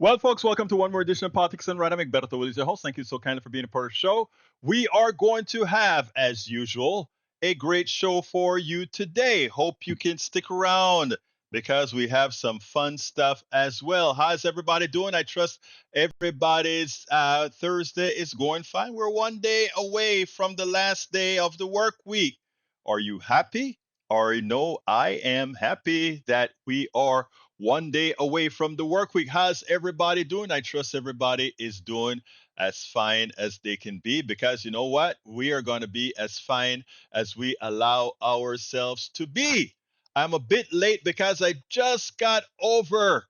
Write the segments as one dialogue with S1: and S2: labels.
S1: Well, folks, welcome to one more edition of Politics and Right. I'm Egberto, Willies, your host. Thank you so kindly for being a part of the show. We are going to have, as usual, a great show for you today. Hope you can stick around because we have some fun stuff as well. How's everybody doing? I trust everybody's Thursday is going fine. We're one day away from the last day of the work week. Are you happy? Or no, I am happy that we are one day away from the work week. How's everybody doing? I trust everybody is doing as fine as they can be because you know what? We are going to be as fine as we allow ourselves to be. I'm a bit late because I just got over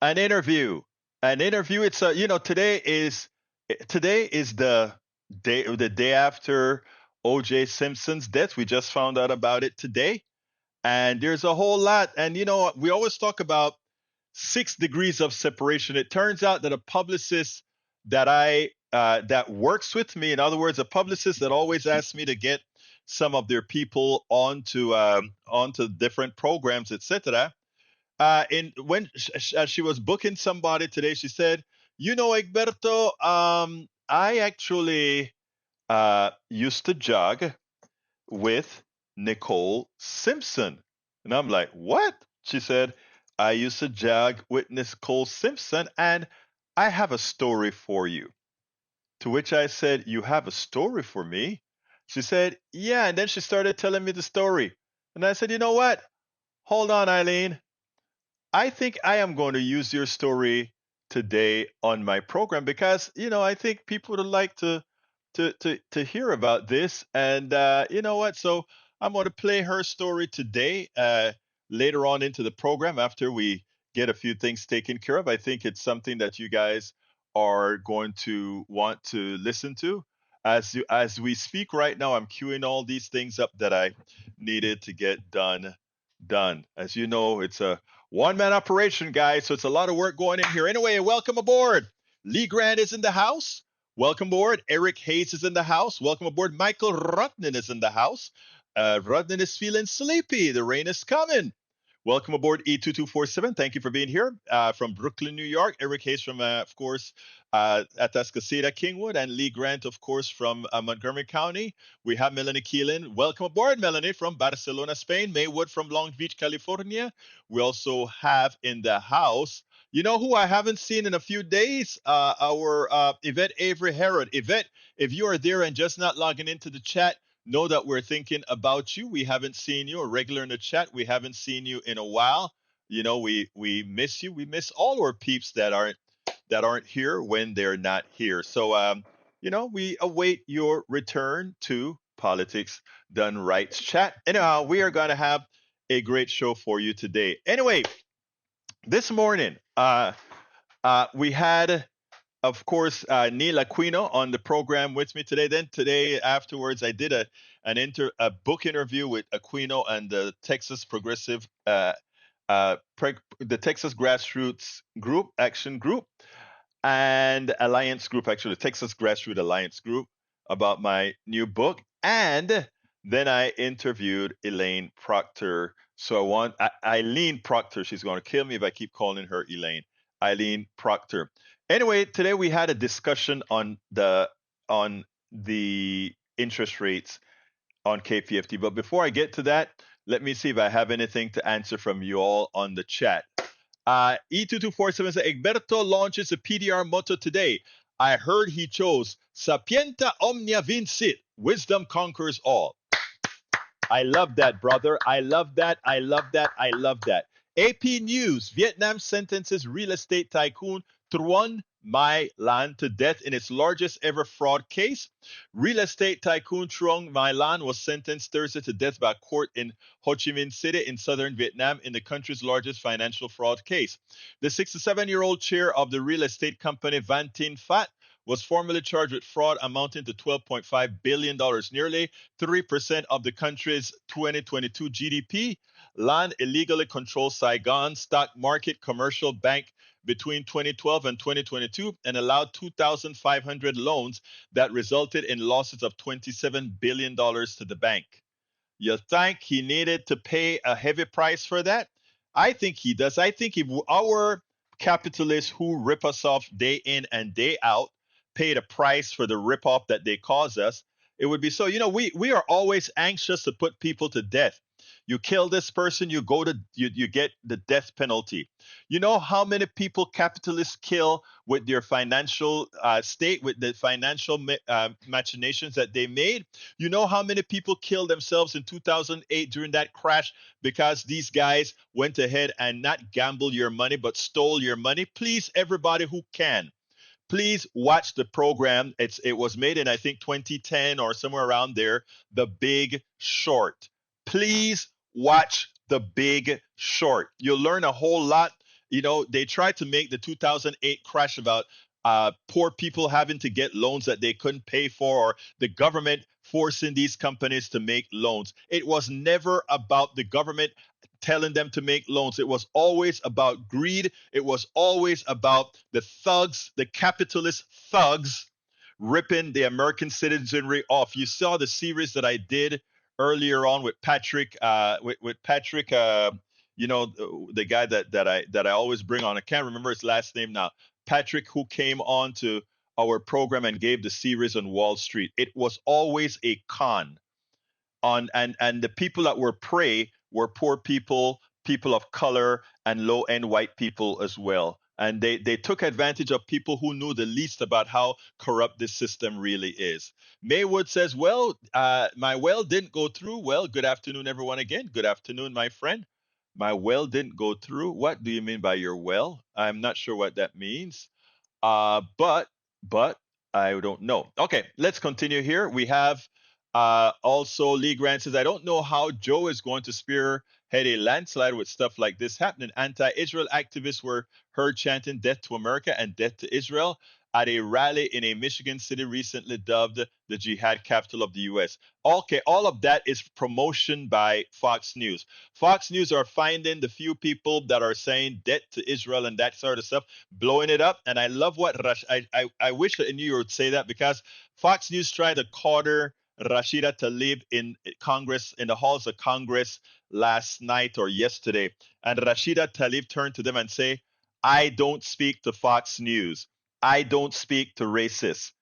S1: an interview. An interview. It's a today is the day after O.J. Simpson's death. We just found out about it today, and there's a whole lot. And we always talk about 6 degrees of separation. It turns out that a publicist that works with me, in other words, a publicist that always asks me to get some of their people onto different programs, etc. In when she was booking somebody today, she said, Egberto, I actually used to jog with Nicole Simpson. And I'm like, what? She said, I used to jog with Nicole Simpson and I have a story for you. To which I said, you have a story for me? She said, yeah. And then she started telling me the story. And I said, you know what? Hold on, Eileen. I think I am going to use your story today on my program because I think people would like to hear about this. And you know what? So I'm going to play her story today. Later on into the program after we get a few things taken care of. I think it's something that you guys are going to want to listen to. As we speak right now, I'm queuing all these things up that I needed to get done. As you know, it's a one-man operation, guys, so it's a lot of work going in here. Anyway, welcome aboard. Lee Grant is in the house. Welcome aboard. Eric Hayes is in the house. Welcome aboard. Michael Rudnin is in the house. Rudnin is feeling sleepy. The rain is coming. Welcome aboard E2247. Thank you for being here from Brooklyn, New York. Eric Hayes from, of course, Atascocita, Kingwood, and Lee Grant, of course, from Montgomery County. We have Melanie Keelan. Welcome aboard, Melanie, from Barcelona, Spain. Maywood from Long Beach, California. We also have in the house, you know who I haven't seen in a few days? Our Yvette Avery Herod. Yvette, if you are there and just not logging into the chat, know that we're thinking about you. We haven't seen you, a regular in the chat. We haven't seen you in a while. We miss you. We miss all our peeps that aren't here when they're not here. So we await your return to Politics Done Right chat. Anyhow, we are gonna have a great show for you today. Anyway, this morning, we had, of course, Neil Aquino on the program with me today. Then today afterwards, I did a book interview with Aquino and the Texas Progressive, the Texas Grassroots Group Action Group and Alliance Group, actually, the Texas Grassroots Alliance Group, about my new book. And then I interviewed Elaine Proctor. So Eileen Proctor. She's going to kill me if I keep calling her Elaine. Eileen Proctor. Anyway, today we had a discussion on the interest rates on KPFT. But before I get to that, let me see if I have anything to answer from you all on the chat. E2247 says Egberto launches a PDR motto today. I heard he chose Sapienta omnia vincit. Wisdom conquers all. I love that, brother. I love that. I love that. I love that. AP News, Vietnam sentences real estate tycoon Truong My Lan to death in its largest ever fraud case. Real estate tycoon Truong My Lan was sentenced Thursday to death by court in Ho Chi Minh City in southern Vietnam in the country's largest financial fraud case. The 67-year-old chair of the real estate company Van Tin Phat was formally charged with fraud amounting to $12.5 billion, nearly 3% of the country's 2022 GDP. Lan illegally controlled Saigon stock market commercial bank between 2012 and 2022 and allowed 2,500 loans that resulted in losses of $27 billion to the bank. You think he needed to pay a heavy price for that? I think he does. I think if our capitalists who rip us off day in and day out pay the price for the rip off that they cause us, it would be so. We are always anxious to put people to death. You kill this person, you get the death penalty. You know how many people capitalists kill with their financial state, with the financial machinations that they made? You know how many people killed themselves in 2008 during that crash because these guys went ahead and not gambled your money, but stole your money? Please, everybody who can, please watch the program. It was made in, I think, 2010 or somewhere around there, The Big Short. Please watch The Big Short. You'll learn a whole lot. They tried to make the 2008 crash about poor people having to get loans that they couldn't pay for, or the government forcing these companies to make loans. It was never about the government telling them to make loans. It was always about greed. It was always about the thugs, the capitalist thugs, ripping the American citizenry off. You saw the series that I did earlier on with Patrick, with Patrick, the guy that I always bring on. I can't remember his last name now. Patrick, who came on to our program and gave the series on Wall Street. It was always a con on, and the people that were prey were poor people, people of color, and low-end white people as well. And they took advantage of people who knew the least about how corrupt this system really is. Maywood says, well, my well didn't go through. Well, good afternoon, everyone again. Good afternoon, my friend. My well didn't go through. What do you mean by your well? I'm not sure what that means. But I don't know. Okay, let's continue here. We have also Lee Grant says, I don't know how Joe is going to spearhead a landslide with stuff like this happening. Anti-Israel activists were heard chanting death to America and death to Israel at a rally in a Michigan city recently dubbed the jihad capital of the U.S. Okay, all of that is promotion by Fox News. Fox News are finding the few people that are saying death to Israel and that sort of stuff, blowing it up. And I love what I wish that I knew you would say that, because Fox News tried to corner Rashida Tlaib in Congress, in the halls of Congress last night or yesterday. And Rashida Tlaib turned to them and say, I don't speak to Fox News. I don't speak to racists.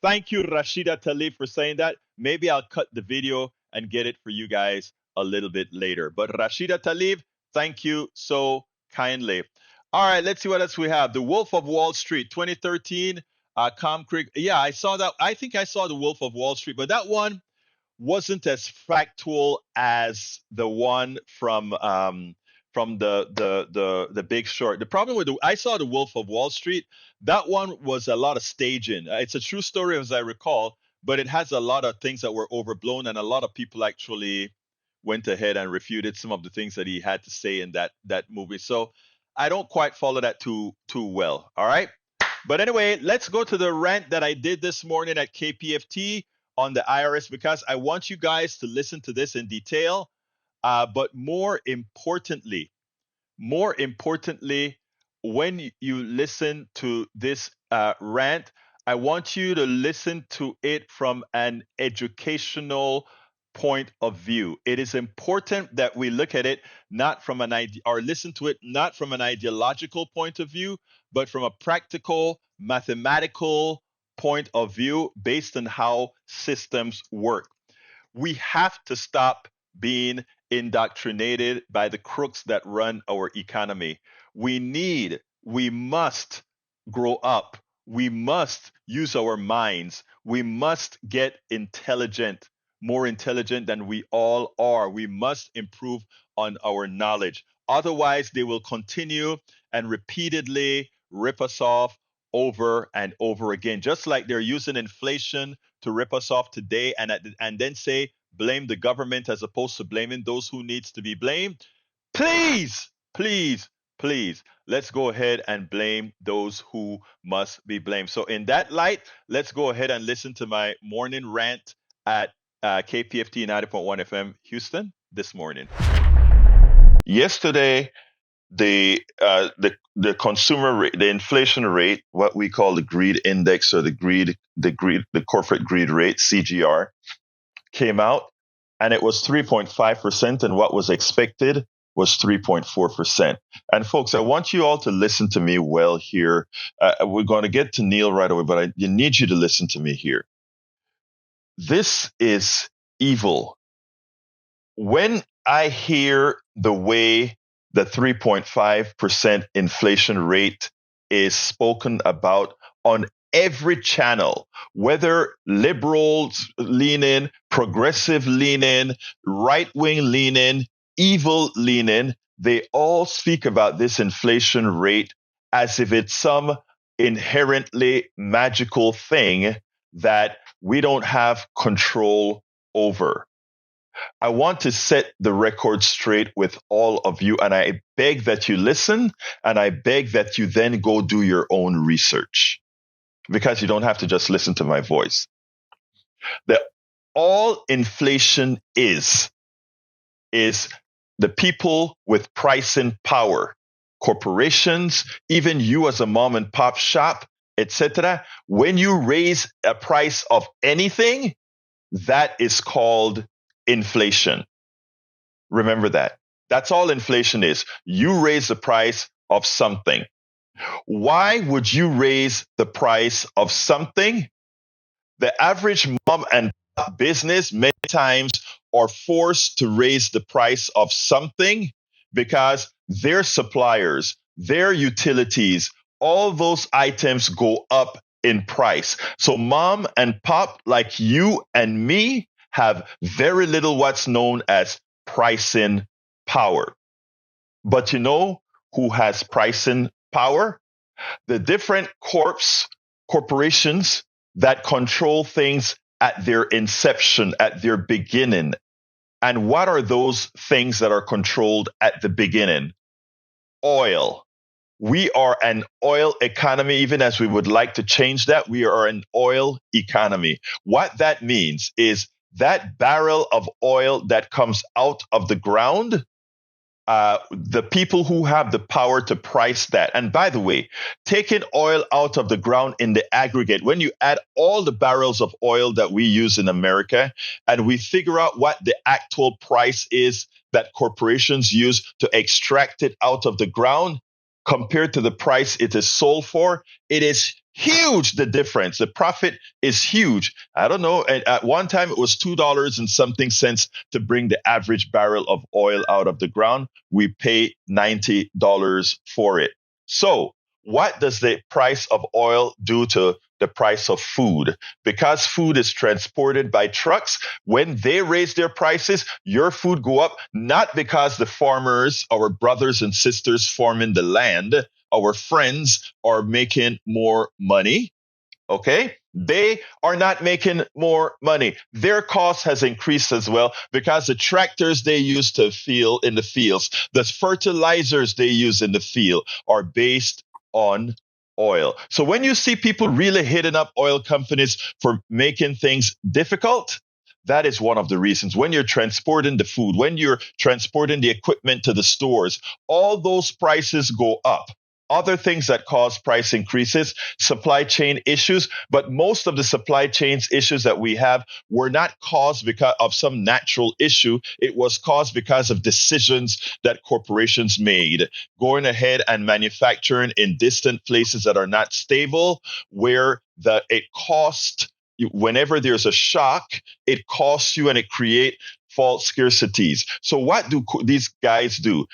S1: Thank you, Rashida Tlaib, for saying that. Maybe I'll cut the video and get it for you guys a little bit later. But Rashida Tlaib, thank you so kindly. All right, let's see what else we have. The Wolf of Wall Street, 2013. Creek. Yeah, I saw that. I think I saw The Wolf of Wall Street, but that one wasn't as factual as the one from the Big Short. The problem with I saw The Wolf of Wall Street. That one was a lot of staging. It's a true story, as I recall, but it has a lot of things that were overblown, and a lot of people actually went ahead and refuted some of the things that he had to say in that movie. So I don't quite follow that too well. All right. But anyway, let's go to the rant that I did this morning at KPFT on the IRS, because I want you guys to listen to this in detail. But more importantly, when you listen to this rant, I want you to listen to it from an educational point of view. It is important that we look at it not from an or listen to it not from an ideological point of view, but from a practical, mathematical point of view based on how systems work. We have to stop being indoctrinated by the crooks that run our economy. We must grow up. We must use our minds. We must get intelligent, more intelligent than we all are. We must improve on our knowledge. Otherwise, they will continue and repeatedly rip us off over and over again, just like they're using inflation to rip us off today and then say, blame the government as opposed to blaming those who needs to be blamed. Please, let's go ahead and blame those who must be blamed. So in that light, let's go ahead and listen to my morning rant at KPFT 90.1 FM Houston this morning. Yesterday, the consumer rate, the inflation rate, what we call the greed index, or the corporate greed rate, CGR, came out, and it was 3.5%, and what was expected was 3.4%. And folks, I want you all to listen to me well here. We're going to get to Neil right away, but I need you to listen to me here. This is evil. When I hear the way the 3.5% inflation rate is spoken about on every channel, whether liberals lean in, progressive lean in, right wing lean in, evil lean in, they all speak about this inflation rate as if it's some inherently magical thing that we don't have control over. I want to set the record straight with all of you, and I beg that you listen, and I beg that you then go do your own research, because you don't have to just listen to my voice. All inflation is the people with pricing power, corporations, even you as a mom and pop shop, etc. When you raise a price of anything, that is called inflation. Remember that. That's all inflation is. You raise the price of something. Why would you raise the price of something? The average mom and pop business many times are forced to raise the price of something because their suppliers, their utilities, all those items go up in price. So mom and pop, like you and me, have very little what's known as pricing power. But you know who has pricing power? The different corporations that control things at their inception, at their beginning. And what are those things that are controlled at the beginning? Oil. We are an oil economy, even as we would like to change that. We are an oil economy. What that means is that barrel of oil that comes out of the ground, the people who have the power to price that. And by the way, taking oil out of the ground in the aggregate, when you add all the barrels of oil that we use in America, and we figure out what the actual price is that corporations use to extract it out of the ground, compared to the price it is sold for, it is huge, the difference. The profit is huge. I don't know. At one time, it was $2 and something cents to bring the average barrel of oil out of the ground. We pay $90 for it. So what does the price of oil do to the price of food? Because food is transported by trucks, when they raise their prices, your food go up, not because the farmers, our brothers and sisters farming the land, our friends are making more money. Okay? They are not making more money. Their cost has increased as well because the tractors they use to fill in the fields, the fertilizers they use in the field are based on oil. So when you see people really hitting up oil companies for making things difficult, that is one of the reasons. When you're transporting the food, when you're transporting the equipment to the stores, all those prices go up. Other things that cause price increases, supply chain issues, but most of the supply chain issues that we have were not caused because of some natural issue. It was caused because of decisions that corporations made, going ahead and manufacturing in distant places that are not stable, where it costs, whenever there's a shock, it costs you and it creates false scarcities. So what do these guys do?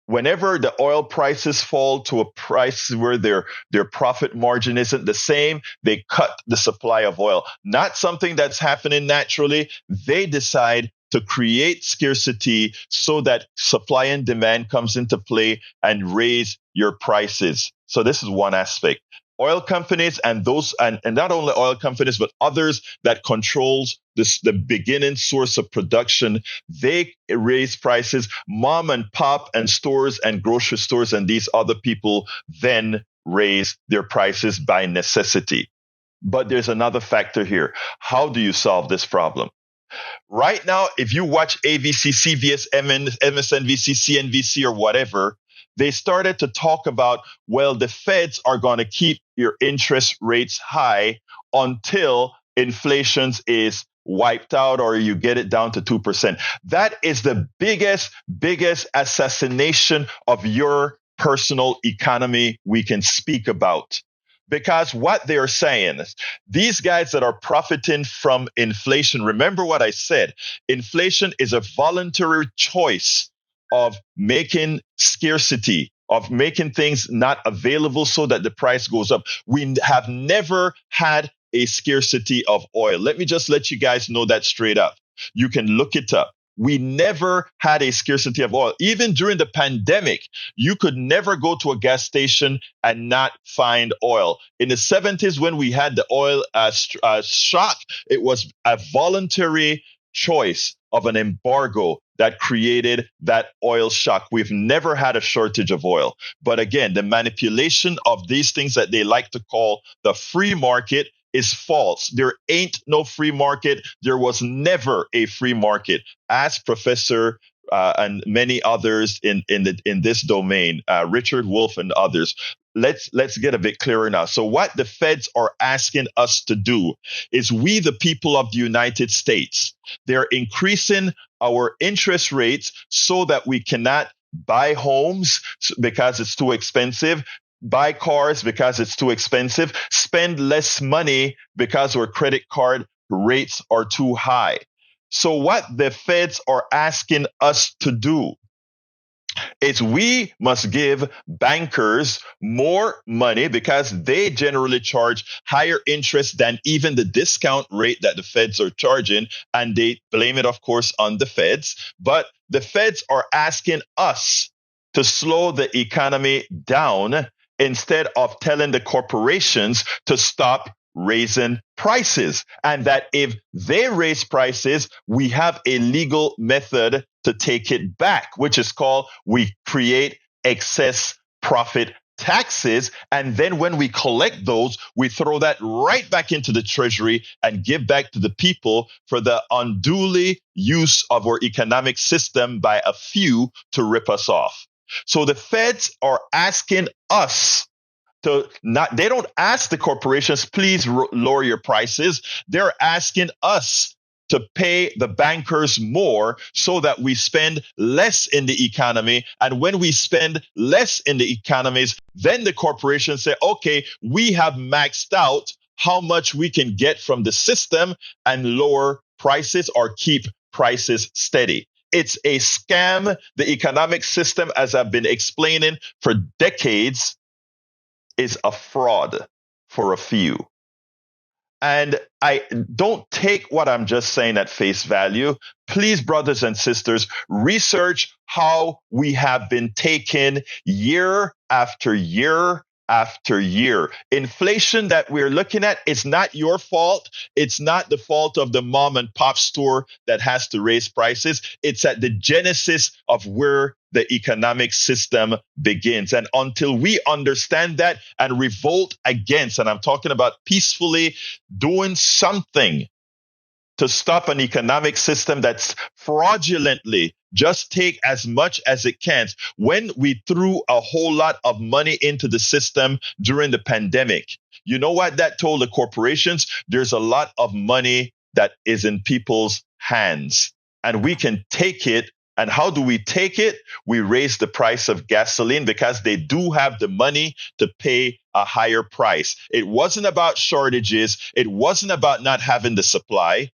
S1: Whenever the oil prices fall to a price where their profit margin isn't the same, they cut the supply of oil. Not something that's happening naturally. They decide to create scarcity so that supply and demand comes into play and raise your prices. So this is one aspect. Oil companies and those, and not only oil companies, but others that controls the beginning source of production, they raise prices. Mom and pop and stores and grocery stores and these other people then raise their prices by necessity. But there's another factor here. How do you solve this problem? Right now, if you watch ABC, CBS, MSNBC, CNBC, or whatever, they started to talk about, well, the feds are going to keep your interest rates high until inflation is wiped out or you get it down to 2%. That is the biggest assassination of your personal economy we can speak about. Because what they're saying is these guys that are profiting from inflation, remember what I said, inflation is a voluntary choice of making scarcity, of making things not available so that the price goes up. We have never had a scarcity of oil. Let me just let you guys know that straight up. You can look it up. We never had a scarcity of oil. Even during the pandemic, you could never go to a gas station and not find oil. In the 70s, when we had the oil shock, it was a voluntary choice of an embargo that created that oil shock. We've never had a shortage of oil. But again, the manipulation of these things that they like to call the free market is false. There ain't no free market. There was never a free market. Ask Professor and many others in this domain, Richard Wolff and others. Let's get a bit clearer now. So what the feds are asking us to do is we, the people of the United States, they're increasing our interest rates so that we cannot buy homes because it's too expensive, buy cars because it's too expensive, spend less money because our credit card rates are too high. So what the feds are asking us to do is we must give bankers more money because they generally charge higher interest than even the discount rate that the feds are charging. And they blame it, of course, on the feds. But the feds are asking us to slow the economy down instead of telling the corporations to stop raising prices, and that if they raise prices, we have a legal method to take it back, which is called we create excess profit taxes. And then when we collect those, we throw that right back into the treasury and give back to the people for the unduly use of our economic system by a few to rip us off. So the feds are asking us to not, they don't ask the corporations, please lower your prices. They're asking us to pay the bankers more so that we spend less in the economy. And when we spend less in the economies, then the corporations say, okay, we have maxed out how much we can get from the system and lower prices or keep prices steady. It's a scam. The economic system, as I've been explaining for decades, is a fraud for a few. And I don't take what I'm just saying at face value. Please, brothers and sisters, research how we have been taken year after year after year. Inflation that we're looking at is not your fault. It's not the fault of the mom and pop store that has to raise prices. It's at the genesis of where the economic system begins. And until we understand that and revolt against, and I'm talking about peacefully doing something to stop an economic system that's fraudulently just take as much as it can. When we threw a whole lot of money into the system during the pandemic, you know what that told the corporations? There's a lot of money that is in people's hands, and we can take it. And how do we take it? We raise the price of gasoline because they do have the money to pay a higher price. It wasn't about shortages. It wasn't about not having the supply.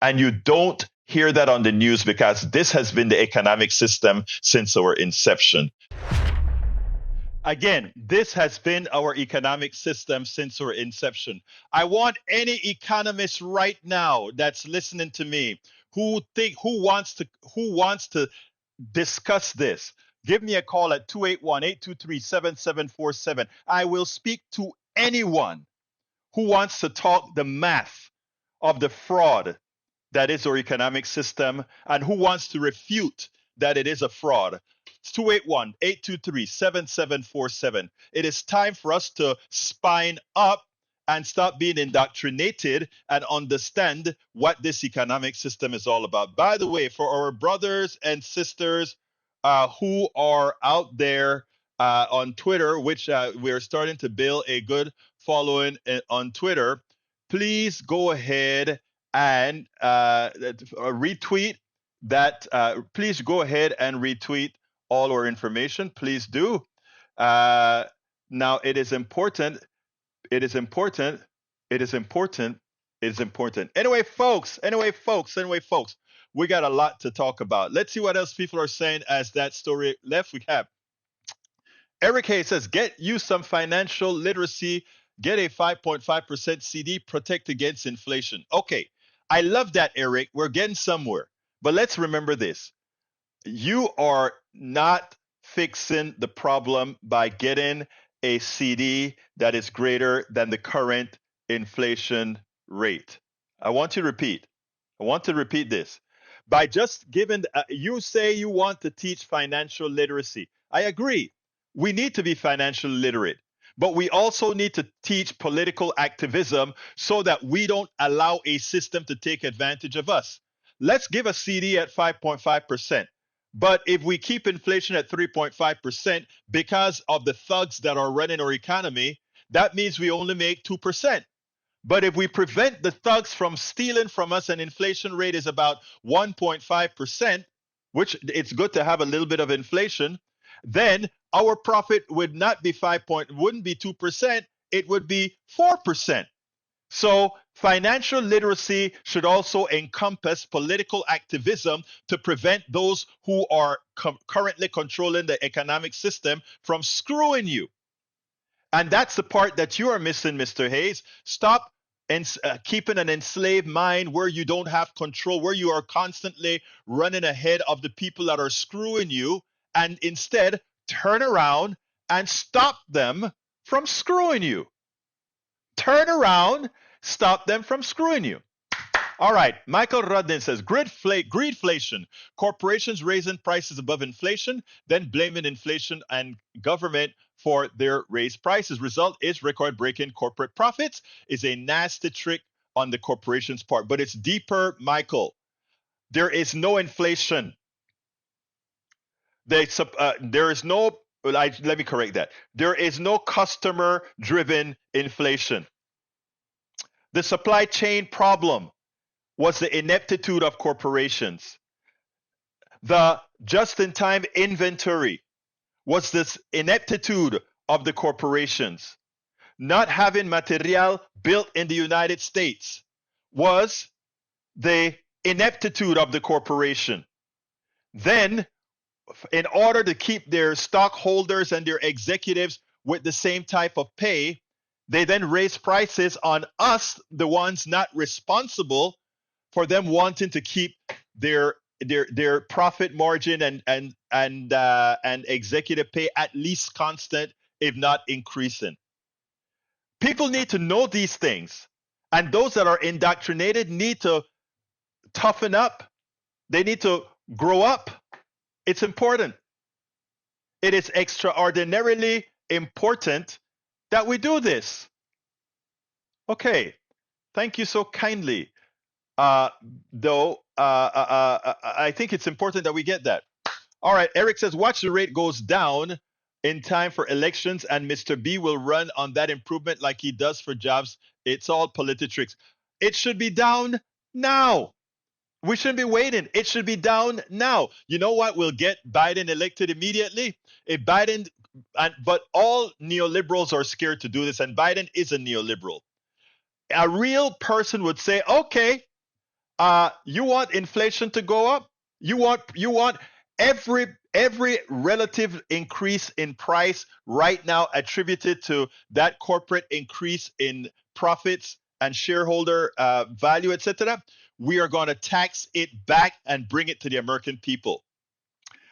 S1: And you don't hear that on the news because this has been the economic system since our inception. Again, this has been our economic system since our inception. I want any economist right now that's listening to me who wants to discuss this. Give me a call at 281-823-7747. I will speak to anyone who wants to talk the math of the fraud that is our economic system and who wants to refute that it is a fraud. It's 281-823-7747. It is time for us to spine up and stop being indoctrinated and understand what this economic system is all about. By the way, for our brothers and sisters who are out there on Twitter, which we're starting to build a good following on Twitter, please go ahead and retweet that. Please go ahead and retweet all our information. Please do. Now, it is important. It is important. It is important. It is important. Anyway, folks. We got a lot to talk about. Let's see what else people are saying as that story left. We have Eric Hayes says, get you some financial literacy, get a 5.5% CD, protect against inflation. Okay, I love that, Eric. We're getting somewhere. But let's remember this. You are not fixing the problem by getting a CD that is greater than the current inflation rate. I want to repeat. I want to repeat this. By just giving, you say you want to teach financial literacy. I agree. We need to be financially literate, but we also need to teach political activism so that we don't allow a system to take advantage of us. Let's give a CD at 5.5%. But if we keep inflation at 3.5% because of the thugs that are running our economy, that means we only make 2%. But if we prevent the thugs from stealing from us, and inflation rate is about 1.5%, which it's good to have a little bit of inflation, then our profit would not be wouldn't be 2%, it would be 4%. So financial literacy should also encompass political activism to prevent those who are currently controlling the economic system from screwing you. And that's the part that you are missing, Mr. Hayes. Stop keeping an enslaved mind where you don't have control, where you are constantly running ahead of the people that are screwing you, and instead turn around and stop them from screwing you. Turn around, stop them from screwing you. All right, Michael Rudden says, greedflation, corporations raising prices above inflation, then blaming inflation and government for their raised prices. Result is record-breaking corporate profits is a nasty trick on the corporation's part. But it's deeper, Michael. There is no inflation. There is no, let me correct that. There is no customer-driven inflation. The supply chain problem was the ineptitude of corporations. The just-in-time inventory was this ineptitude of the corporations. Not having material built in the United States was the ineptitude of the corporation. Then, in order to keep their stockholders and their executives with the same type of pay, they then raise prices on us, the ones not responsible for them wanting to keep their profit margin and executive pay at least constant, if not increasing. People need to know these things, and those that are indoctrinated need to toughen up. They need to grow up. It's important. It is extraordinarily important that we do this. Okay, thank you so kindly. I think it's important that we get that. All right, Eric says, watch the rate goes down in time for elections, and Mr. B will run on that improvement like he does for jobs. It's all politics. It should be down now. We shouldn't be waiting. It should be down now. You know what? We'll get Biden elected immediately. If Biden, but all neoliberals are scared to do this, and Biden is a neoliberal. A real person would say, okay, you want inflation to go up? You want every relative increase in price right now attributed to that corporate increase in profits and shareholder value, etc. We are going to tax it back and bring it to the American people.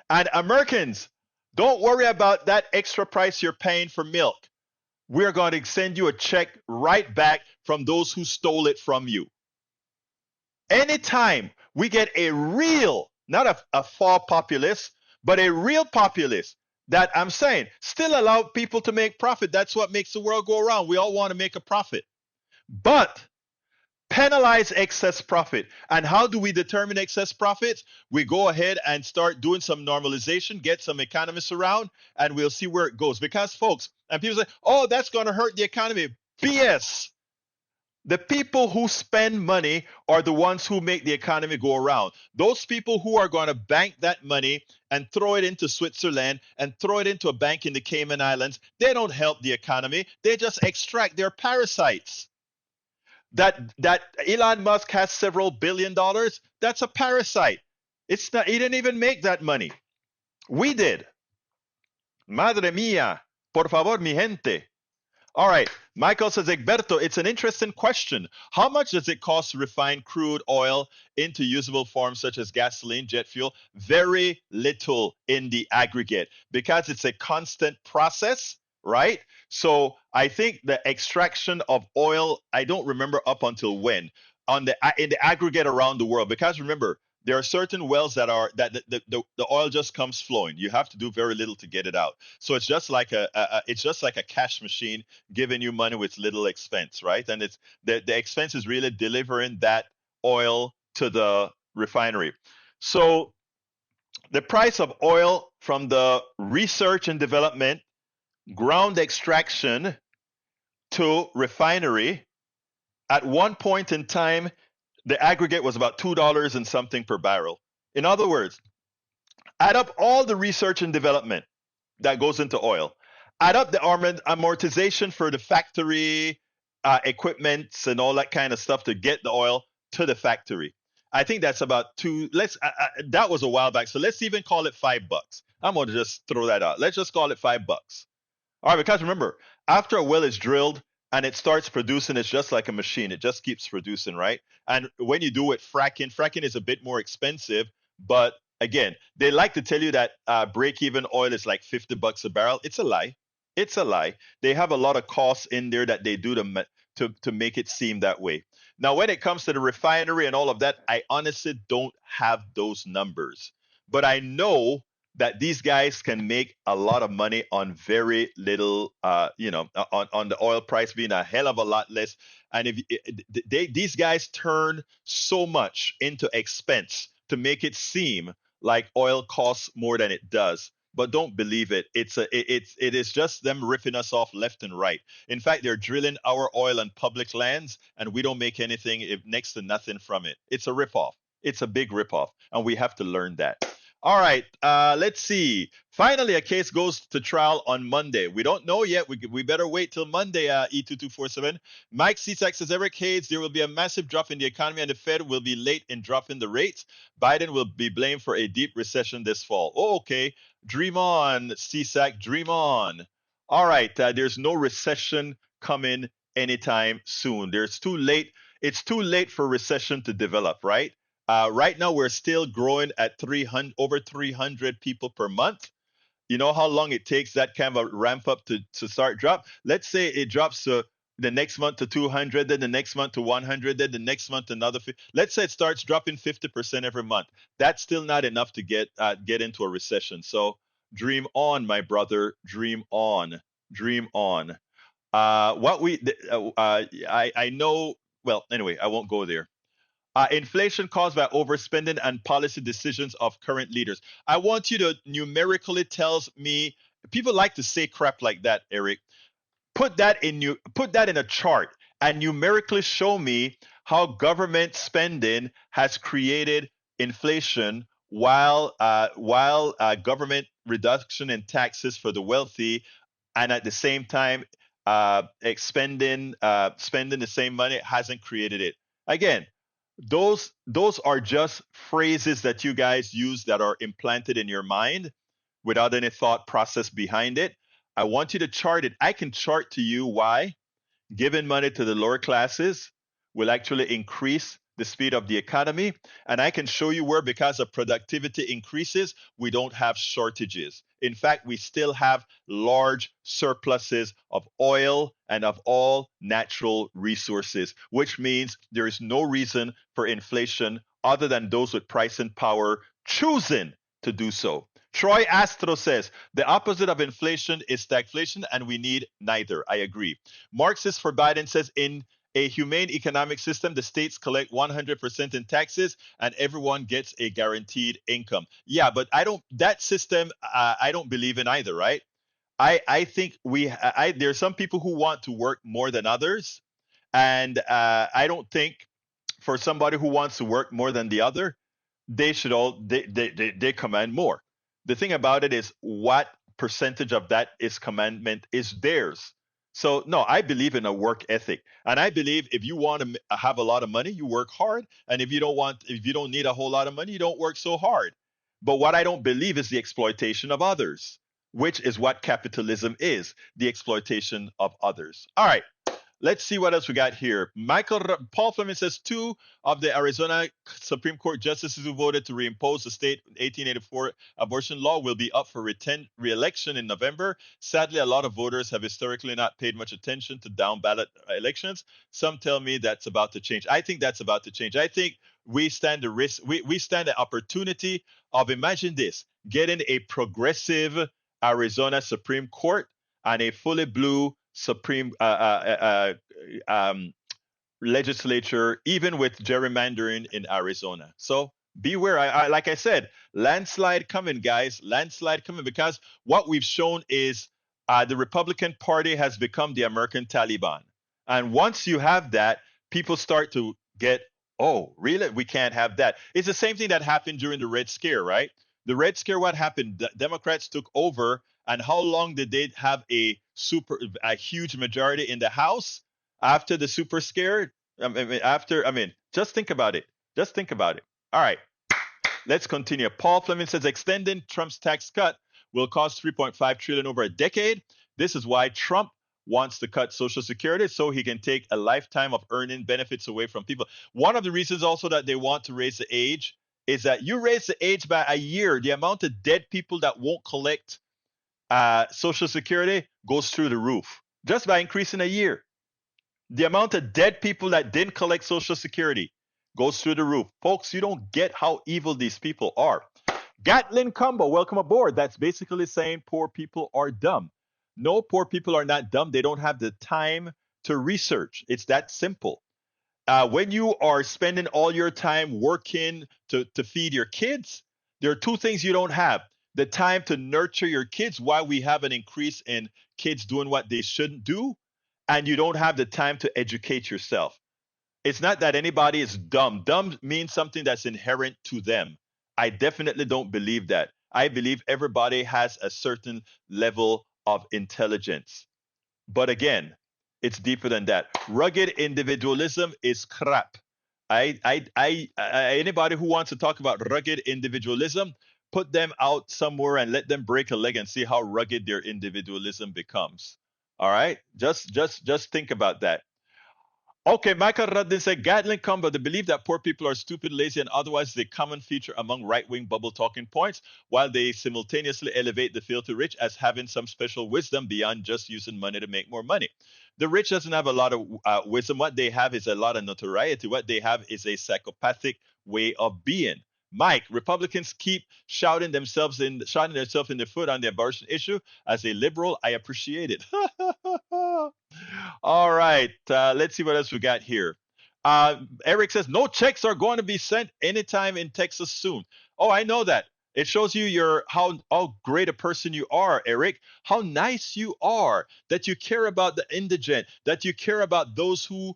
S1: And Americans, don't worry about that extra price you're paying for milk. We're going to send you a check right back from those who stole it from you. Anytime we get a real, not a fall populist, but a real populist that I'm saying still allow people to make profit. That's what makes the world go around. We all want to make a profit. But penalize excess profit. And how do we determine excess profits? We go ahead and start doing some normalization, get some economists around, and we'll see where it goes. Because, folks, and people say, oh, that's going to hurt the economy. BS. The people who spend money are the ones who make the economy go around. Those people who are going to bank that money and throw it into Switzerland and throw it into a bank in the Cayman Islands, they don't help the economy. They just extract their parasites. That Elon Musk has several $1 billion, that's a parasite. It's not, he didn't even make that money. We did. Madre mia. Por favor, mi gente. All right. Michael says, Egberto, it's an interesting question. How much does it cost to refine crude oil into usable forms such as gasoline, jet fuel? Very little in the aggregate because it's a constant process, right? So I think the extraction of oil, I don't remember up until when, in the aggregate around the world, because remember, there are certain wells that the oil just comes flowing. You have to do very little to get it out. So it's just like it's just like a cash machine giving you money with little expense, right? And it's the expense is really delivering that oil to the refinery. So the price of oil from the research and development, ground extraction to refinery, at one point in time, the aggregate was about $2 and something per barrel. In other words, add up all the research and development that goes into oil, add up the amortization for the factory equipments and all that kind of stuff to get the oil to the factory. I think that's about two. That was a while back, so let's even call it $5. I'm gonna just throw that out. Let's just call it $5. All right, because remember, after a well is drilled and it starts producing, it's just like a machine. It just keeps producing, right? And when you do it fracking is a bit more expensive, but again, they like to tell you that break-even oil is like $50 a barrel. It's a lie. It's a lie. They have a lot of costs in there that they do to make it seem that way. Now, when it comes to the refinery and all of that, I honestly don't have those numbers, but I know that these guys can make a lot of money on very little, on the oil price being a hell of a lot less. And if these guys turn so much into expense to make it seem like oil costs more than it does. But don't believe it. It is just them ripping us off left and right. In fact, they're drilling our oil on public lands, and we don't make anything, if next to nothing from it. It's a ripoff. It's a big ripoff, and we have to learn that. All right, let's see. Finally, a case goes to trial on Monday. We don't know yet. We better wait till Monday, E2247. Mike Cisak says, Eric Hayes, there will be a massive drop in the economy and the Fed will be late in dropping the rates. Biden will be blamed for a deep recession this fall. Oh, okay. Dream on, Cisak, dream on. All right, there's no recession coming anytime soon. It's too late for recession to develop, right? Right now, we're still growing at over 300 people per month. You know how long it takes that kind of a ramp up to start drop? Let's say it drops to the next month to 200, then the next month to 100, then the next month another 50. Let's say it starts dropping 50% every month. That's still not enough to get into a recession. So dream on, my brother. Dream on. Dream on. I know. Well, anyway, I won't go there. Inflation caused by overspending and policy decisions of current leaders. I want you to numerically tell me. People like to say crap like that, Eric. Put that in a chart and numerically show me how government spending has created inflation while government reduction in taxes for the wealthy, and at the same time spending the same money hasn't created it. Again, those are just phrases that you guys use that are implanted in your mind without any thought process behind it. I want you to chart it. I can chart to you why giving money to the lower classes will actually increase the speed of the economy. And I can show you where, because of productivity increases, we don't have shortages. In fact, we still have large surpluses of oil and of all natural resources, which means there is no reason for inflation other than those with pricing power choosing to do so. Troy Astro says, the opposite of inflation is stagflation, and we need neither. I agree. Marxist for Biden says, in a humane economic system, the states collect 100% in taxes and everyone gets a guaranteed income. Yeah, but that system, I don't believe in either, right? I think there's some people who want to work more than others. And I don't think for somebody who wants to work more than the other, they should all they command more. The thing about it is what percentage of that is commandment is theirs. So no, I believe in a work ethic, and I believe if you want to have a lot of money, you work hard, and if you don't need a whole lot of money, you don't work so hard. But what I don't believe is the exploitation of others, which is what capitalism is, the exploitation of others. All right. Let's see what else we got here. Paul Fleming says two of the Arizona Supreme Court justices who voted to reimpose the state 1884 abortion law will be up for re-election in November. Sadly, a lot of voters have historically not paid much attention to down ballot elections. Some tell me that's about to change. I think that's about to change. I think we stand the risk. We stand the opportunity of, imagine this, getting a progressive Arizona Supreme Court and a fully blue Supreme legislature, even with gerrymandering in Arizona. So beware. Like I said, landslide coming, guys. Landslide coming, because what we've shown is the Republican Party has become the American Taliban. And once you have that, people start to get, oh, really? We can't have that. It's the same thing that happened during the Red Scare, right? The Red Scare, what happened? The Democrats took over, and how long did they have a huge majority in the House after the super scare? Just think about it. Just think about it. All right, let's continue. Paul Fleming says extending Trump's tax cut will cost 3.5 trillion over a decade. This is why Trump wants to cut Social Security so he can take a lifetime of earning benefits away from people. One of the reasons also that they want to raise the age is that you raise the age by a year, the amount of dead people that won't collect Social Security goes through the roof just by increasing a year. The amount of dead people that didn't collect Social Security goes through the roof. Folks, you don't get how evil these people are. Gatlin Combo, welcome aboard. That's basically saying poor people are dumb. No, poor people are not dumb. They don't have the time to research. It's that simple. When you are spending all your time working to feed your kids, there are two things you don't have: the time to nurture your kids, why we have an increase in kids doing what they shouldn't do, and you don't have the time to educate yourself. It's not that anybody is dumb. Dumb means something that's inherent to them. I definitely don't believe that. I believe everybody has a certain level of intelligence. But again, it's deeper than that. Rugged individualism is crap. Anybody who wants to talk about rugged individualism, put them out somewhere and let them break a leg and see how rugged their individualism becomes. All right, just think about that. Okay, Michael Ruddin said Gatling Combo, the belief that poor people are stupid, lazy, and otherwise is a common feature among right-wing bubble talking points, while they simultaneously elevate the filthy rich as having some special wisdom beyond just using money to make more money. The rich doesn't have a lot of wisdom. What they have is a lot of notoriety. What they have is a psychopathic way of being. Mike, Republicans keep shouting themselves in the foot on the abortion issue. As a liberal, I appreciate it. All right, let's see what else we got here. Eric says no checks are going to be sent anytime in Texas soon. Oh, I know that. It shows you how great a person you are, Eric. How nice you are, that you care about the indigent, that you care about those who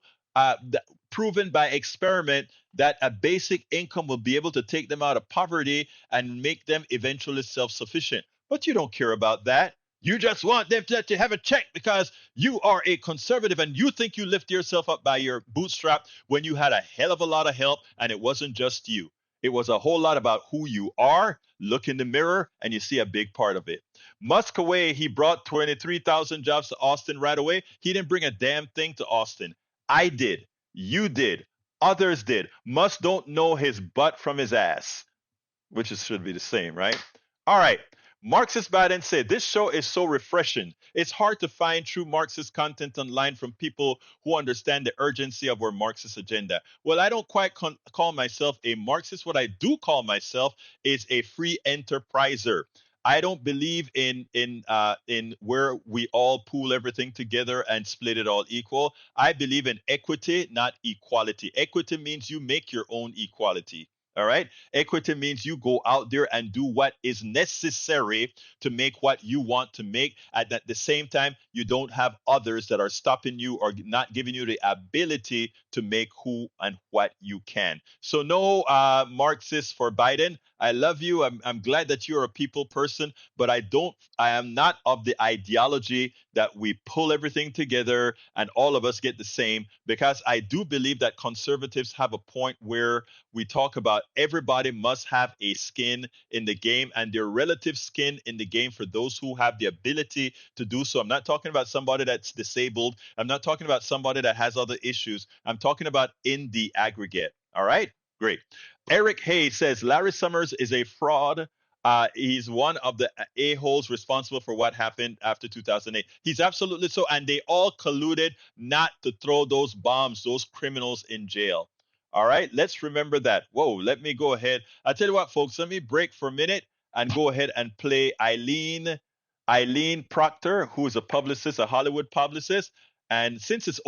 S1: proven by experiment that a basic income will be able to take them out of poverty and make them eventually self-sufficient. But you don't care about that. You just want them to have a check because you are a conservative and you think you lift yourself up by your bootstrap when you had a hell of a lot of help, and it wasn't just you. It was a whole lot about who you are. Look in the mirror and you see a big part of it. Musk away, he brought 23,000 jobs to Austin right away. He didn't bring a damn thing to Austin. I did. You did. Others did. Musk don't know his butt from his ass, which should be the same, right? All right. Marxist Biden said, this show is so refreshing. It's hard to find true Marxist content online from people who understand the urgency of our Marxist agenda. Well, I don't quite call myself a Marxist. What I do call myself is a free enterpriser. I don't believe in where we all pool everything together and split it all equal. I believe in equity, not equality. Equity means you make your own equality. All right. Equity means you go out there and do what is necessary to make what you want to make. At the same time, you don't have others that are stopping you or not giving you the ability to make who and what you can. So, no Marxist for Biden. I love you. I'm glad that you're a people person, but I am not of the ideology that we pull everything together and all of us get the same, because I do believe that conservatives have a point where we talk about everybody must have a skin in the game and their relative skin in the game for those who have the ability to do so. I'm not talking about somebody that's disabled. I'm not talking about somebody that has other issues. I'm talking about in the aggregate. All right, great. Eric Hayes says Larry Summers is a fraud. He's one of the a-holes responsible for what happened after 2008. He's absolutely so. And they all colluded not to throw those bombs, those criminals in jail. All right, let's remember that. Whoa, let me go ahead. I'll tell you what, folks, let me break for a minute and go ahead and play Eileen Proctor, who is a publicist, a Hollywood publicist. And since it's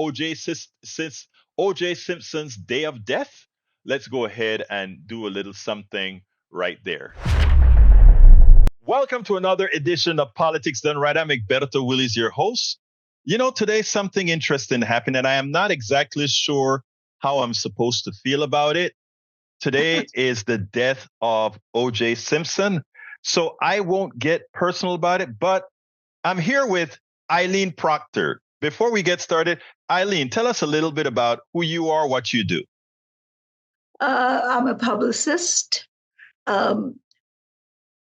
S1: since OJ Simpson's day of death, let's go ahead and do a little something right there. Welcome to another edition of Politics Done Right. I'm Egberto Willies, your host. You know, today something interesting happened, and I am not exactly sure how I'm supposed to feel about it. Today is the death of OJ Simpson. So I won't get personal about it, but I'm here with Eileen Proctor. Before we get started, Eileen, tell us a little bit about who you are, what you do.
S2: I'm a publicist,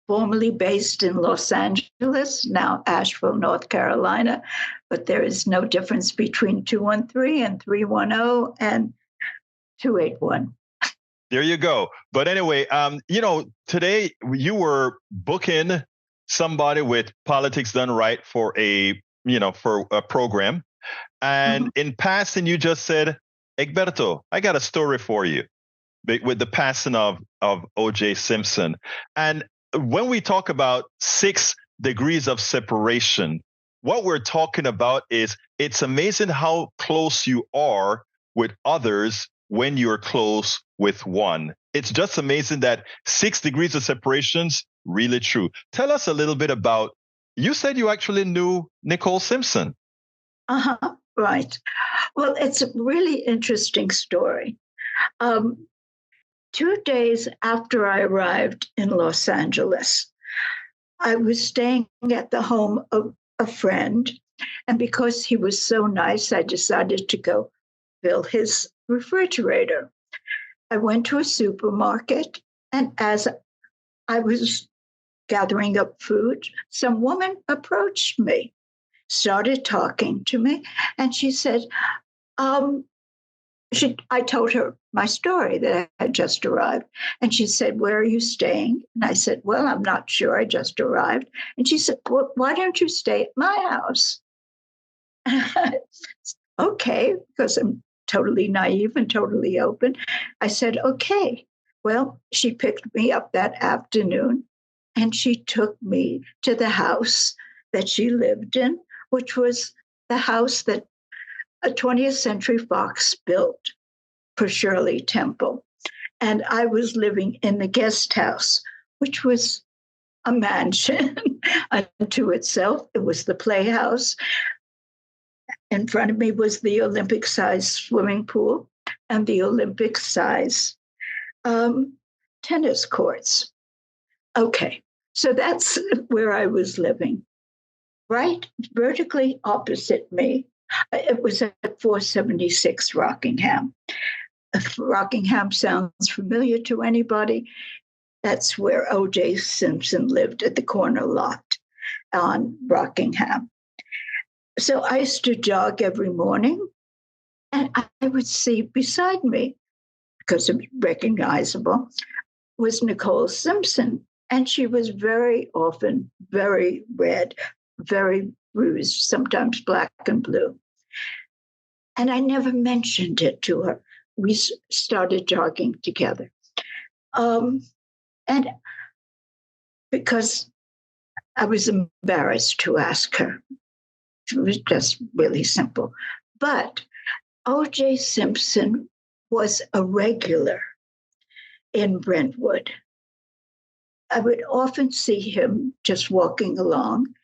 S2: formerly based in Los Angeles, now Asheville, North Carolina, but there is no difference between 213 and 310 and 281.
S1: There you go. But anyway, today you were booking somebody with Politics Done Right for for a program. And in passing, you just said, Egberto, I got a story for you with the passing of OJ Simpson. And when we talk about 6 degrees of separation, what we're talking about is it's amazing how close you are with others when you're close with one. It's just amazing that 6 degrees of separation's really true. Tell us a little bit about, you said you actually knew Nicole Simpson.
S2: Right. Well, it's a really interesting story. 2 days after I arrived in Los Angeles, I was staying at the home of a friend. And because he was so nice, I decided to go fill his refrigerator. I went to a supermarket, and as I was gathering up food, some woman approached me, started talking to me, and she said, I told her my story that I had just arrived. And she said, where are you staying? And I said, well, I'm not sure. I just arrived. And she said, well, why don't you stay at my house? Okay, because I'm totally naive and totally open. I said, okay. Well, she picked me up that afternoon and she took me to the house that she lived in, which was the house that a 20th Century Fox built for Shirley Temple. And I was living in the guest house, which was a mansion unto itself. It was the playhouse. In front of me was the Olympic-sized swimming pool and the Olympic-sized tennis courts. Okay, so that's where I was living. Right vertically opposite me, it was at 476 Rockingham. If Rockingham sounds familiar to anybody, that's where O.J. Simpson lived, at the corner lot on Rockingham. So I used to jog every morning, and I would see beside me, because it was recognizable, was Nicole Simpson. And she was very often very red, very bruised, sometimes black and blue. And I never mentioned it to her. We started jogging together. And because I was embarrassed to ask her, it was just really simple. But O.J. Simpson was a regular in Brentwood. I would often see him just walking along,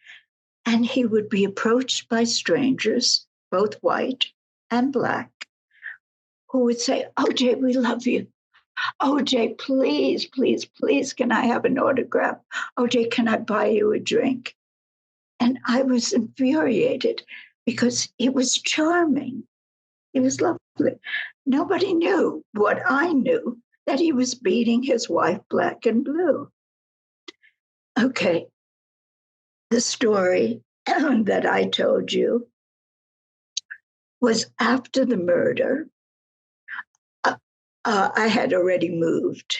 S2: and he would be approached by strangers, both white and black, who would say, "OJ, we love you. OJ, please, please, please, can I have an autograph? OJ, can I buy you a drink?" And I was infuriated because he was charming. He was lovely. Nobody knew what I knew, that he was beating his wife black and blue. Okay, the story that I told you was after the murder. I had already moved.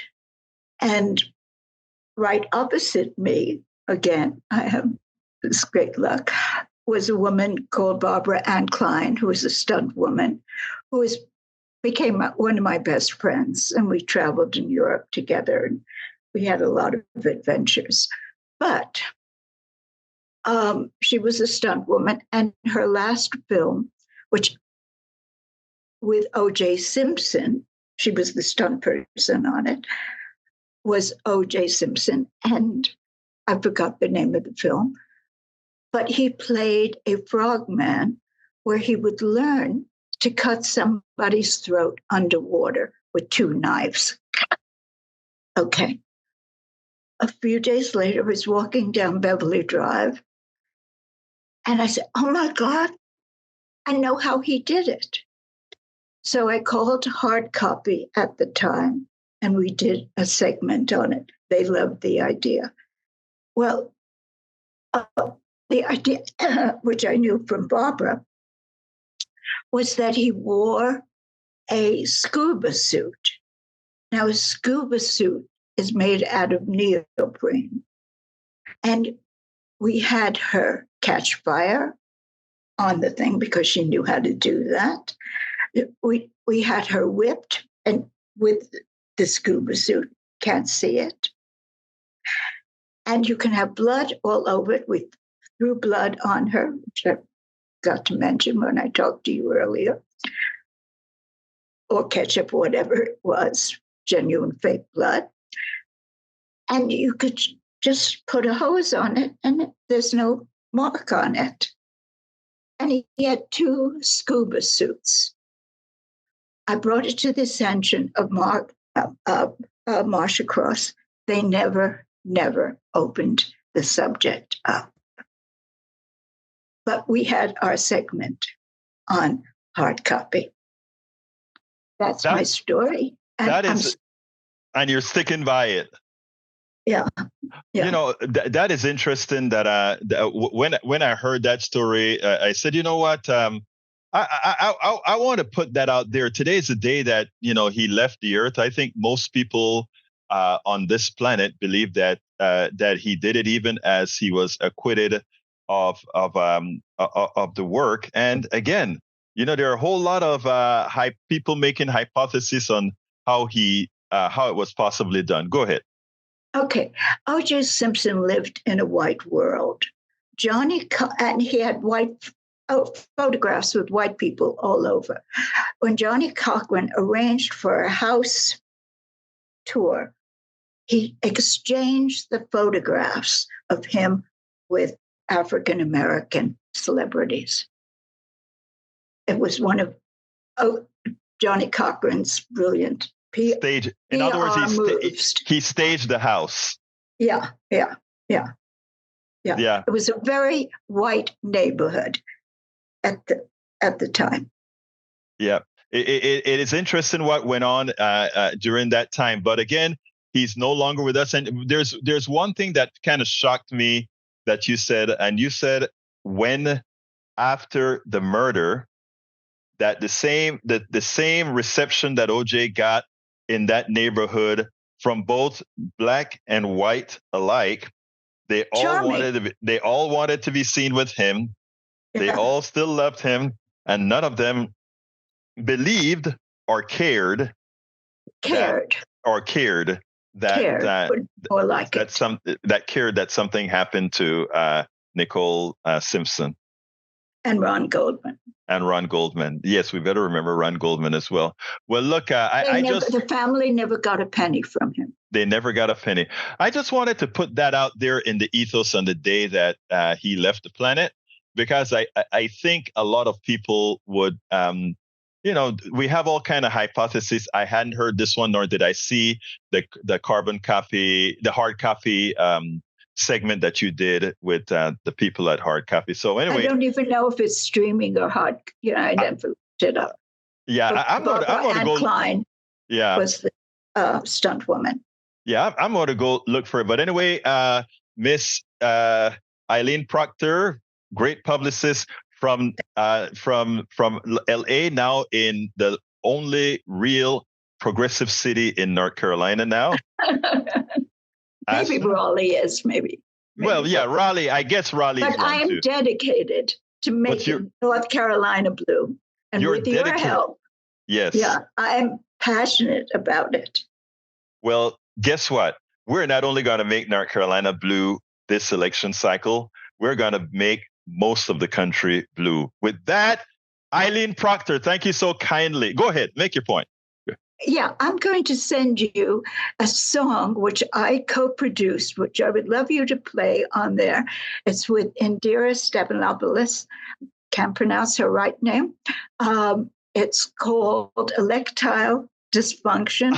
S2: And right opposite me, again, I have this great luck, was a woman called Barbara Ann Klein, who was a stunt woman, who became one of my best friends. And we traveled in Europe together, and we had a lot of adventures. But she was a stunt woman, and her last film, which with O.J. Simpson, she was the stunt person on it, was O.J. Simpson. And I forgot the name of the film, but he played a frogman where he would learn to cut somebody's throat underwater with 2 knives. Okay. A few days later, I was walking down Beverly Drive, and I said, "Oh my God, I know how he did it." So I called Hard Copy at the time, and we did a segment on it. They loved the idea. Well, the idea, which I knew from Barbara, was that he wore a scuba suit. Now, a scuba suit is made out of neoprene. And we had her catch fire on the thing because she knew how to do that. We had her whipped, and with the scuba suit, can't see it. And you can have blood all over it. We threw blood on her, which I got to mention when I talked to you earlier, or ketchup, whatever it was, genuine fake blood. And you could just put a hose on it, and there's no mark on it. And he had 2 scuba suits. I brought it to the attention of Marsha Cross. They never opened the subject up. But we had our segment on Hard Copy. That's my story. And
S1: and you're sticking by it.
S2: Yeah.
S1: You know, that is interesting. That when I heard that story, I said, you know what? I want to put that out there. Today is the day that he left the earth. I think most people on this planet believe that he did it, even as he was acquitted of the work. And again, there are a whole lot of people making hypotheses on how it was possibly done. Go ahead.
S2: Okay. O.J. Simpson lived in a white world. And he had photographs with white people all over. When Johnny Cochran arranged for a house tour, he exchanged the photographs of him with African American celebrities. It was one of Johnny Cochran's brilliant
S1: stage. In other words, he staged the house.
S2: Yeah. It was a very white neighborhood at the time.
S1: Yeah, it is interesting what went on during that time. But again, he's no longer with us. And there's one thing that kind of shocked me that you said, when after the murder, that the same reception that OJ got in that neighborhood from both black and white alike, they all wanted to be seen with him. Yeah. They all still loved him, and none of them believed or cared that something happened to Nicole Simpson.
S2: And Ron Goldman.
S1: And Ron Goldman. Yes, we better remember Ron Goldman as well. Well, look,
S2: The family never got a penny from him.
S1: They never got a penny. I just wanted to put that out there in the ethos on the day that he left the planet, because I think a lot of people would, we have all kind of hypotheses. I hadn't heard this one, nor did I see the carbon copy, the hard copy segment that you did with the people at Hard Copy. So anyway,
S2: I don't even know if it's streaming or hard. I never looked it up.
S1: Yeah, I'm going to go.
S2: Klein was the stunt woman.
S1: Yeah, I'm going to go look for it. But anyway, Miss Eileen Proctor, great publicist from LA, now in the only real progressive city in North Carolina now.
S2: Maybe Raleigh is, maybe.
S1: Well, yeah, Raleigh. I guess Raleigh is one too.
S2: But I am dedicated to making North Carolina blue. And with your help,
S1: yes.
S2: Yeah, I'm passionate about it.
S1: Well, guess what? We're not only going to make North Carolina blue this election cycle, we're going to make most of the country blue. With that, Eileen Proctor, thank you so kindly. Go ahead, make your point.
S2: Yeah, I'm going to send you a song which I co-produced, which I would love you to play on there. It's with Indira Stephanopoulos. Can't pronounce her right name. It's called Electile Dysfunction.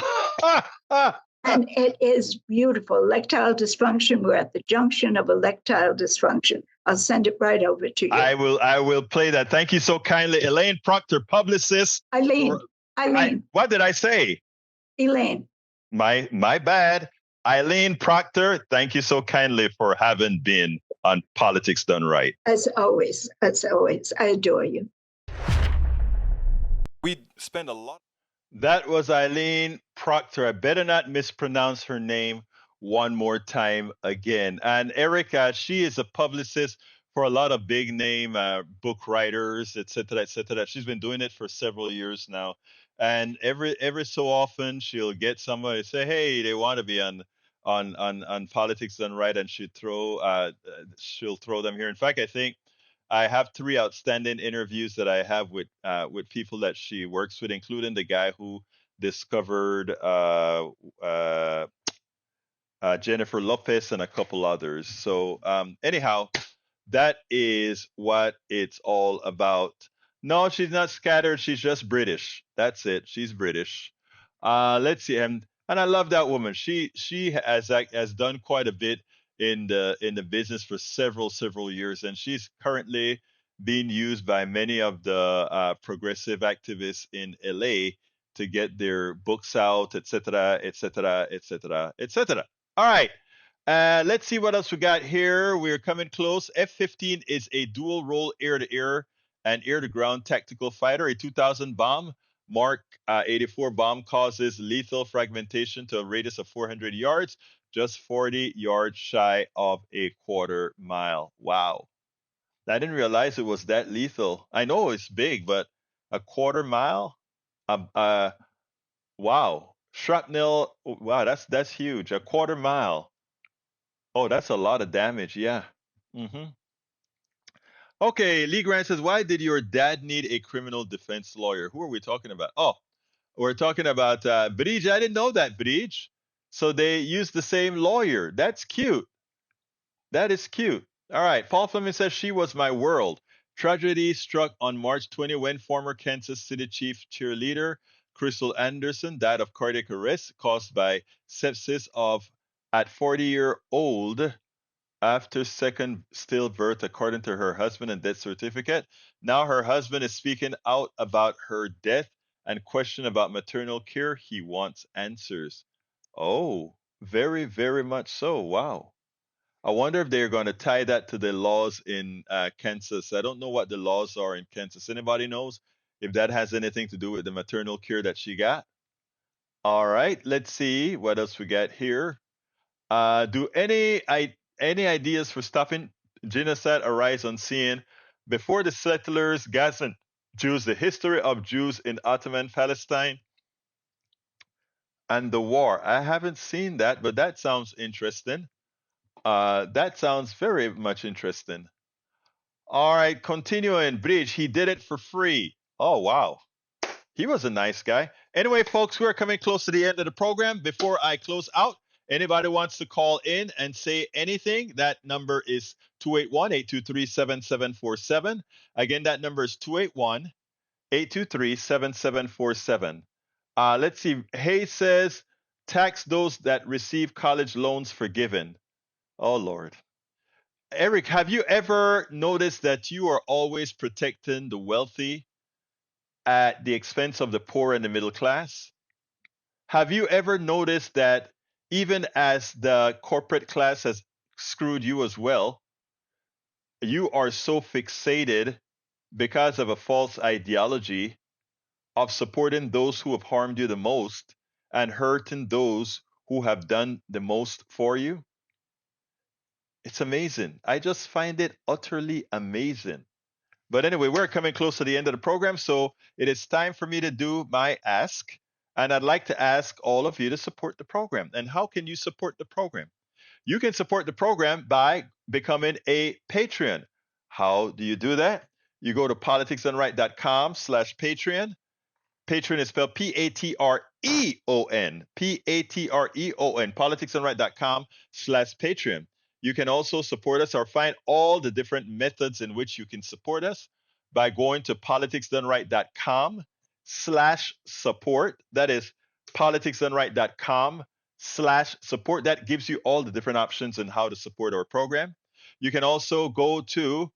S2: And it is beautiful. Electile dysfunction. We're at the junction of electile dysfunction. I'll send it right over to you.
S1: I will play that. Thank you so kindly. Elaine Proctor, publicist.
S2: Eileen.
S1: What did I say?
S2: Elaine.
S1: My bad. Eileen Proctor, thank you so kindly for having been on Politics Done Right.
S2: As always. I adore you.
S1: We spend a lot. That was Eileen Proctor. I better not mispronounce her name one more time again. And Erica, she is a publicist for a lot of big name book writers, et cetera, et cetera. She's been doing it for several years now. And every so often she'll get somebody say, hey, they want to be on Politics Done Right, and she'll throw them here. In fact, I think I have 3 outstanding interviews that I have with people that she works with, including the guy who discovered Jennifer Lopez and a couple others. So anyhow, that is what it's all about. No, she's not scattered. She's just British. That's it. She's British. Let's see. And I love that woman. She has done quite a bit in the business for several years, and she's currently being used by many of the progressive activists in LA to get their books out, etc., etc., etc., etc. All right. Let's see what else we got here. We're coming close. F-15 is a dual role air-to-air and air-to-ground tactical fighter. A 2000 bomb. Mark 84 bomb causes lethal fragmentation to a radius of 400 yards, just 40 yards shy of a quarter mile. Wow. I didn't realize it was that lethal. I know it's big, but a quarter mile? Wow. Shrapnel. Wow, that's huge. A quarter mile. Oh, that's a lot of damage. Yeah. hmm Okay, Lee Grant says, why did your dad need a criminal defense lawyer? Who are we talking about? Oh, we're talking about Bridge. I didn't know that, Bridge. So they used the same lawyer. That's cute. That is cute. All right. Paul Fleming says, she was my world. Tragedy struck on March 20 when former Kansas City Chief cheerleader Crystal Anderson died of cardiac arrest caused by sepsis at 40-year-old after second stillbirth, according to her husband and death certificate. Now her husband is speaking out about her death and question about maternal care. He wants answers. Oh, very, very much so. Wow. I wonder if they're going to tie that to the laws in Kansas. I don't know what the laws are in Kansas. Anybody knows if that has anything to do with the maternal care that she got? All right, let's see what else we got here. Do any ideas for stopping genocide arise on scene before the settlers, Gaza Jews, the history of Jews in Ottoman Palestine, and the war? I haven't seen that, but that sounds interesting. That sounds very much interesting. All right, continuing. Bridge, he did it for free. Oh, wow. He was a nice guy. Anyway, folks, we're coming close to the end of the program. Before I close out, anybody wants to call in and say anything, that number is 281-823-7747. Again, that number is 281-823-7747. Let's see. Hayes says, tax those that receive college loans forgiven. Oh, Lord. Eric, have you ever noticed that you are always protecting the wealthy at the expense of the poor and the middle class? Have you ever noticed that even as the corporate class has screwed you as well, you are so fixated because of a false ideology of supporting those who have harmed you the most and hurting those who have done the most for you? It's amazing. I just find it utterly amazing. But anyway, we're coming close to the end of the program, so it is time for me to do my ask. And I'd like to ask all of you to support the program. And how can you support the program? You can support the program by becoming a Patreon. How do you do that? You go to politicsdoneright.com/Patreon. Patreon is spelled Patreon. Patreon. Politicsandright.com/Patreon. You can also support us or find all the different methods in which you can support us by going to politicsdoneright.com/support. That is politicsdoneright.com/support. That gives you all the different options on how to support our program. You can also go to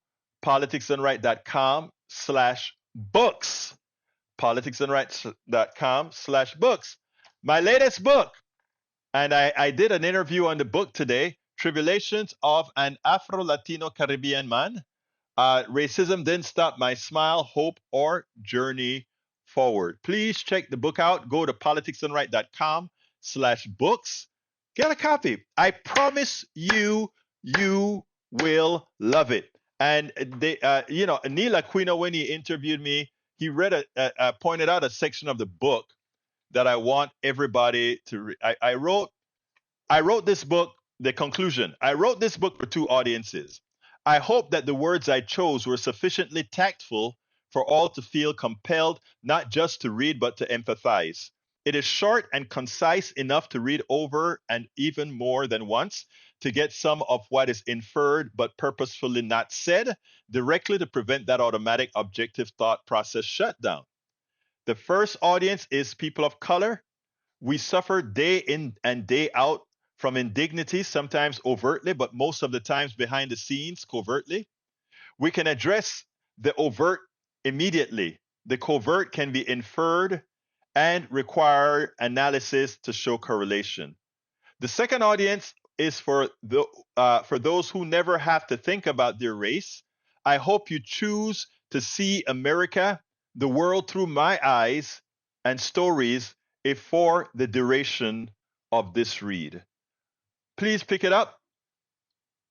S1: politicsdoneright.com/books. politicsandrights.com/books. My latest book, and I did an interview on the book today, Tribulations of an Afro-Latino Caribbean Man. Racism Didn't Stop My Smile, Hope, or Journey Forward. Please check the book out. Go to politicsandright.com/books. Get a copy. I promise you, you will love it. And Neil Aquino, when he interviewed me, he pointed out a section of the book that I want everybody to read. I wrote this book, the conclusion. I wrote this book for two audiences. I hope that the words I chose were sufficiently tactful for all to feel compelled, not just to read, but to empathize. It is short and concise enough to read over and even more than once to get some of what is inferred but purposefully not said directly to prevent that automatic objective thought process shutdown. The first audience is people of color. We suffer day in and day out from indignities, sometimes overtly, but most of the times behind the scenes, covertly. We can address the overt immediately. The covert can be inferred and require analysis to show correlation. The second audience is for those who never have to think about their race. I hope you choose to see America, the world through my eyes and stories if for the duration of this read. Please pick it up.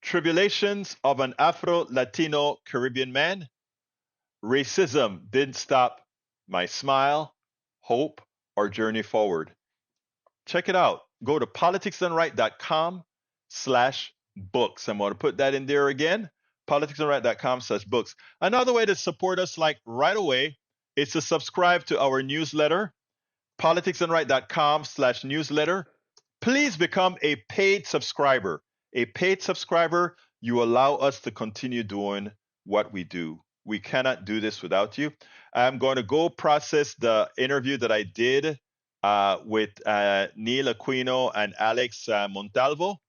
S1: Tribulations of an Afro-Latino Caribbean Man. Racism Didn't Stop My Smile, Hope, or Journey Forward. Check it out. Go to politicsdoneright.com/books. I'm going to put that in there again. politicsdoneright.com/books. Another way to support us, like right away, is to subscribe to our newsletter, politicsdoneright.com/newsletter. Please become a paid subscriber. A paid subscriber, you allow us to continue doing what we do. We cannot do this without you. I'm going to go process the interview that I did with Neil Aquino and Alex Montalvo,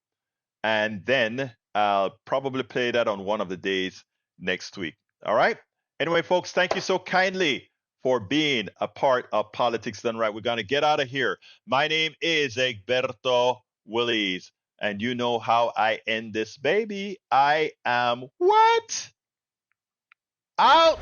S1: and then I'll probably play that on one of the days next week. All right? Anyway, folks, thank you so kindly for being a part of Politics Done Right. We're going to get out of here. My name is Egberto Willies, and you know how I end this baby. I am what? Out!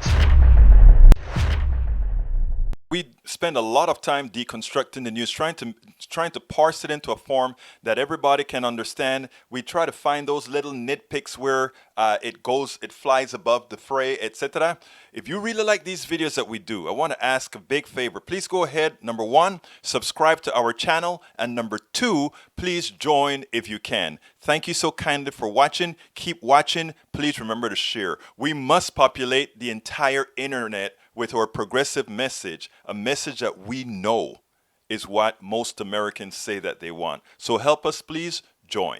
S1: We spend a lot of time deconstructing the news, trying to parse it into a form that everybody can understand. We try to find those little nitpicks where it flies above the fray, etc. If you really like these videos that we do, I want to ask a big favor. Please go ahead. Number one, subscribe to our channel, and number two, please join if you can. Thank you so kindly for watching. Keep watching. Please remember to share. We must populate the entire internet with our progressive message, a message that we know is what most Americans say that they want. So help us, please join.